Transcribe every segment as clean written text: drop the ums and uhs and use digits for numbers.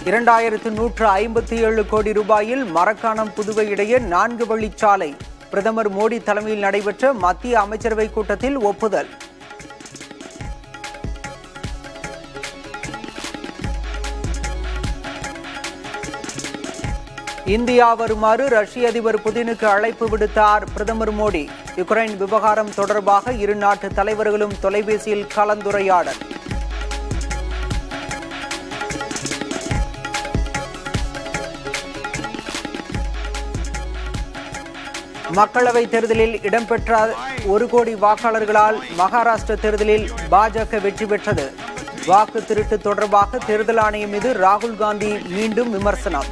2157 கோடி ரூபாயில் மரக்காணம் புதுவை இடையே 4 வழிச்சாலை. பிரதமர் மோடி தலைமையில் நடைபெற்ற மத்திய அமைச்சரவை கூட்டத்தில் ஒப்புதல். இந்தியா வருமாறு ரஷ்ய அதிபர் புதினுக்கு அழைப்பு விடுத்தார் பிரதமர் மோடி. யுக்ரைன் விவகாரம் தொடர்பாக இரு நாட்டு தலைவர்களும் தொலைபேசியில் கலந்துரையாடல். மக்களவைத் தேர்தலில் இடம்பெற்ற 1 கோடி வாக்காளர்களால் மகாராஷ்டிர தேர்தலில் பாஜக வெற்றி பெற்றது. வாக்கு திருட்டு தொடர்பாக தேர்தல் ஆணையம் மீது ராகுல் காந்தி மீண்டும் விமர்சனம்.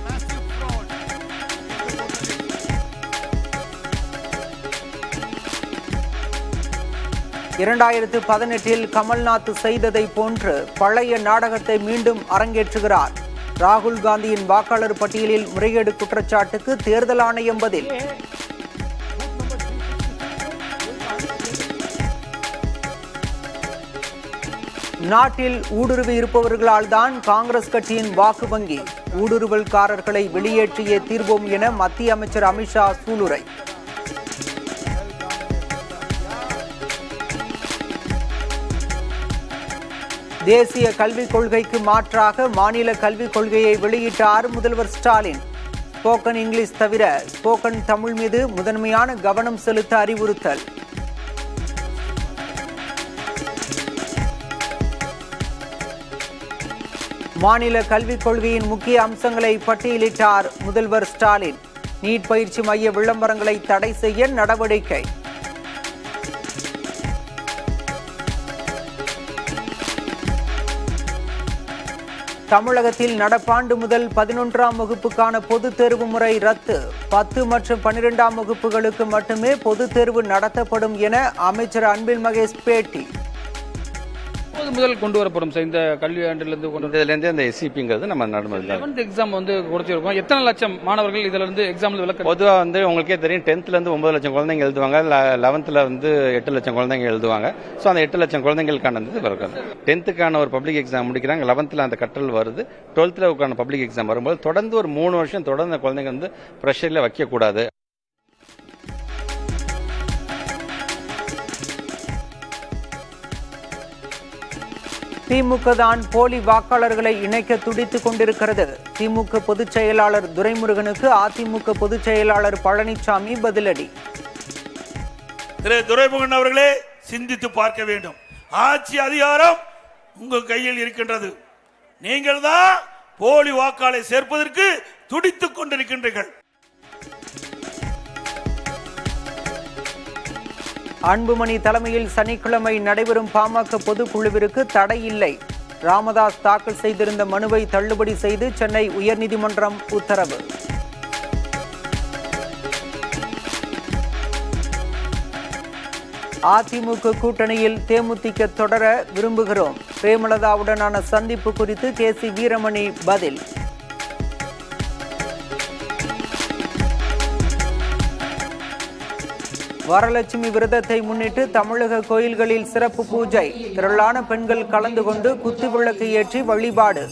(2018) கமல்நாத் செய்ததை போன்று பழைய நாடகத்தை மீண்டும் அரங்கேற்றுகிறார். ராகுல் காந்தியின் வாக்காளர் பட்டியலில் முறைகேடு குற்றச்சாட்டுக்கு தேர்தல் ஆணையம் பதில். நாட்டில் ஊடுருவி இருப்பவர்களால் தான் காங்கிரஸ் கட்சியின் வாக்கு வங்கி. ஊடுருவல்காரர்களை வெளியேற்றியே தீர்வோம் என மத்திய அமைச்சர் அமித்ஷா சூளுரை. தேசிய கல்விக் கொள்கைக்கு மாற்றாக மாநில கல்விக் கொள்கையை வெளியிட்டார் முதல்வர் ஸ்டாலின். ஸ்போக்கன் இங்கிலீஷ் தவிர ஸ்போக்கன் தமிழ் மீது முதன்மையான கவனம் செலுத்த அறிவுறுத்தல். மாநில கல்விக் கொள்கையின் முக்கிய அம்சங்களை பட்டியலிட்டார் முதல்வர் ஸ்டாலின். நீட் பயிற்சி மைய விளம்பரங்களை தடை செய்ய நடவடிக்கை. தமிழகத்தில் நடப்பாண்டு முதல் 11ஆம் வகுப்புக்கான பொதுத் தேர்வு முறை ரத்து. 10 மற்றும் 12ஆம் வகுப்புகளுக்கு மட்டுமே பொதுத் தேர்வு நடத்தப்படும் என அமைச்சர் அன்பில் மகேஷ் பேட்டி. முதல் கொண்டு வரப்படும் இந்த கல்வி ஆண்டிலிருந்து இதுலேருந்து அந்த எஸ்சிபிங்கிறது நம்ம நடைமுறை எக்ஸாம் குறைச்சிருக்கோம். எத்தனை லட்சம் மாணவர்கள் இதுல இருந்து எக்ஸாம்ல விளக்க? பொதுவாக உங்களுக்கே தெரியும், 10th 9 லட்சம் குழந்தைங்க எழுதுவாங்க, 11th 8 லட்சம் குழந்தைங்க எழுதுவாங்க. ஸோ அந்த 8 லட்சம் குழந்தைங்களுக்கான வருது. 10th ஒரு பப்ளிக் எக்ஸாம் முடிக்கிறாங்க, 11th அந்த கற்றல் வருது, 12th பப்ளிக் எக்ஸாம் வரும்போது தொடர்ந்து ஒரு 3 வருஷம் தொடர்ந்து குழந்தைங்க ப்ரெஷர்ல வைக்கக்கூடாது. திமுக தான் போலி வாக்காளர்களை இணைக்க துடித்துக் கொண்டிருக்கிறது. திமுக பொதுச் செயலாளர் துரைமுருகனுக்கு அதிமுக பொதுச் செயலாளர் பழனிசாமி பதிலடி. திரு துரைமுருகன் அவர்களே, சிந்தித்து பார்க்க வேண்டும். ஆட்சி அதிகாரம் உங்கள் கையில் இருக்கின்றது. நீங்கள் தான் போலி வாக்காளரை சேர்ப்பதற்கு துடித்துக் கொண்டிருக்கின்றீர்கள். அன்புமணி தலைமையில் சனிக்கிழமை நடைபெறும் பாமக பொதுக்குழுவிற்கு தடை இல்லை. ராமதாஸ் தாக்கல் செய்திருந்த மனுவை தள்ளுபடி செய்து சென்னை உயர்நீதிமன்றம் உத்தரவு. அதிமுக கூட்டணியில் தேமுதிக தொடர விரும்புகிறோம். பிரேமலதாவுடனான சந்திப்பு குறித்து கே.சி. வீரமணி பதில். வரலட்சுமி விரதத்தை முன்னிட்டு தமிழக கோயில்களில் சிறப்பு பூஜை. திரளான பெண்கள் கலந்து கொண்டு குத்துவிளக்கு ஏற்றி வழிபாடு.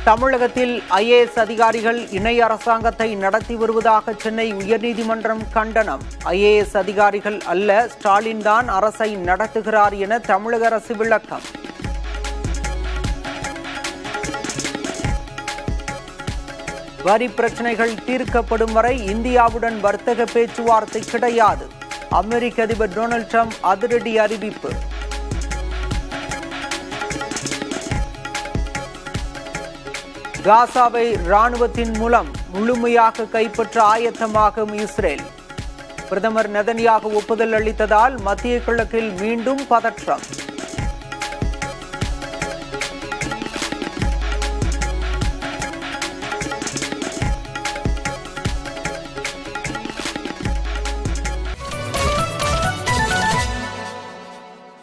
தமிழகத்தில் IAS அதிகாரிகள் இணை அரசாங்கத்தை நடத்தி வருவதாக சென்னை உயர்நீதிமன்றம் கண்டனம். IAS அதிகாரிகள் அல்ல, ஸ்டாலின் தான் அரசை நடத்துகிறார் என தமிழக அரசு விளக்கம். வரி பிரச்சனைகள் தீர்க்கப்படும் வரை இந்தியாவுடன் வர்த்தக பேச்சுவார்த்தை கிடையாது. அமெரிக்க அதிபர் டொனால்ட் ட்ரம்ப் அதிரடி அறிவிப்பு. காசாவை ராணுவத்தின் மூலம் முழுமையாக கைப்பற்ற ஆயத்தமாகும் இஸ்ரேல். பிரதமர் நெதன்யாகு ஒப்புதல் அளித்ததால் மத்திய கிழக்கில் மீண்டும் பதற்றம்.